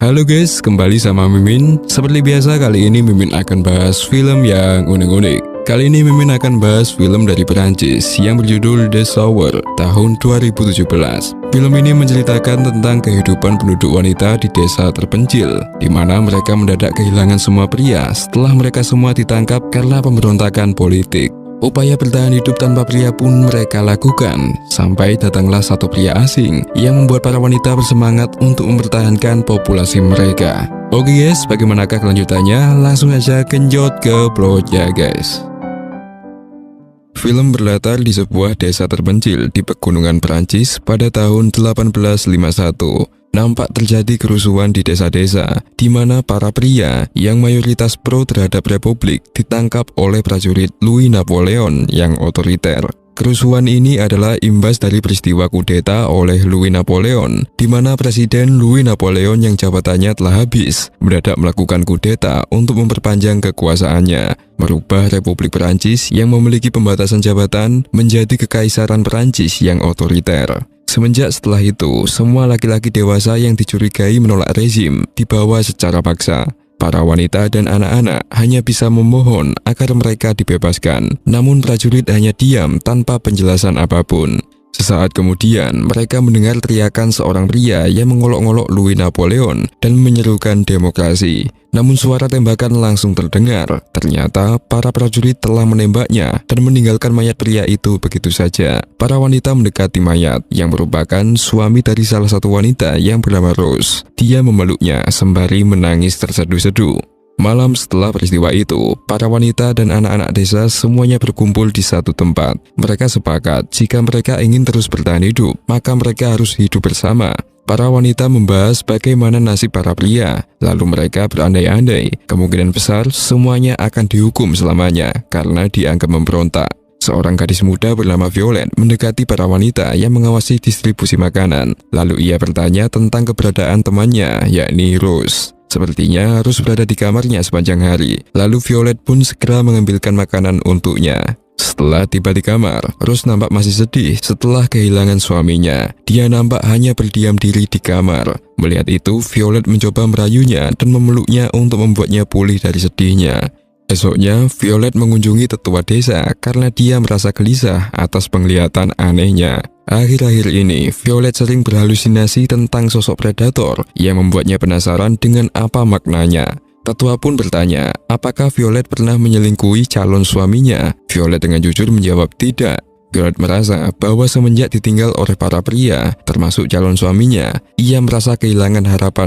Halo guys, kembali sama Mimin. Seperti biasa kali ini Mimin akan bahas film yang unik-unik. Kali ini Mimin akan bahas film dari Perancis yang berjudul The Shower tahun 2017. Film ini menceritakan tentang kehidupan penduduk wanita di desa terpencil, di mana mereka mendadak kehilangan semua pria setelah mereka semua ditangkap karena pemberontakan politik. Upaya bertahan hidup tanpa pria pun mereka lakukan, sampai datanglah satu pria asing yang membuat para wanita bersemangat untuk mempertahankan populasi mereka. Oke guys, bagaimanakah kelanjutannya? Langsung aja genjot ke plotnya guys. Film berlatar di sebuah desa terpencil di pegunungan Perancis pada tahun 1851. Nampak terjadi kerusuhan di desa-desa, di mana para pria yang mayoritas pro terhadap republik ditangkap oleh prajurit Louis Napoleon yang otoriter. Kerusuhan ini adalah imbas dari peristiwa kudeta oleh Louis Napoleon, di mana Presiden Louis Napoleon yang jabatannya telah habis mendadak melakukan kudeta untuk memperpanjang kekuasaannya, merubah Republik Perancis yang memiliki pembatasan jabatan menjadi Kekaisaran Perancis yang otoriter. Semenjak setelah itu, semua laki-laki dewasa yang dicurigai menolak rezim dibawa secara paksa. Para wanita dan anak-anak hanya bisa memohon agar mereka dibebaskan, namun prajurit hanya diam tanpa penjelasan apapun. Sesaat kemudian, mereka mendengar teriakan seorang pria yang mengolok-olok Louis Napoleon dan menyerukan demokrasi. Namun suara tembakan langsung terdengar. Ternyata para prajurit telah menembaknya dan meninggalkan mayat pria itu begitu saja. Para wanita mendekati mayat yang merupakan suami dari salah satu wanita yang bernama Rose. Dia memeluknya sembari menangis terseduh-seduh. Malam setelah peristiwa itu, para wanita dan anak-anak desa semuanya berkumpul di satu tempat. Mereka sepakat jika mereka ingin terus bertahan hidup, maka mereka harus hidup bersama. Para wanita membahas bagaimana nasib para pria, lalu mereka berandai-andai, kemungkinan besar semuanya akan dihukum selamanya karena dianggap memberontak. Seorang gadis muda bernama Violet mendekati para wanita yang mengawasi distribusi makanan. Lalu ia bertanya tentang keberadaan temannya, yakni Rose. Sepertinya harus berada di kamarnya sepanjang hari. Lalu Violet pun segera mengambilkan makanan untuknya. Setelah tiba di kamar, Rose nampak masih sedih setelah kehilangan suaminya. Dia nampak hanya berdiam diri di kamar. Melihat itu, Violet mencoba merayunya dan memeluknya untuk membuatnya pulih dari sedihnya. Esoknya, Violet mengunjungi tetua desa karena dia merasa gelisah atas penglihatan anehnya. Akhir-akhir ini, Violet sering berhalusinasi tentang sosok predator yang membuatnya penasaran dengan apa maknanya. Tetua pun bertanya, apakah Violet pernah menyelingkuhi calon suaminya? Violet dengan jujur menjawab tidak. Violet merasa bahwa semenjak ditinggal oleh para pria, termasuk calon suaminya, ia merasa kehilangan harapan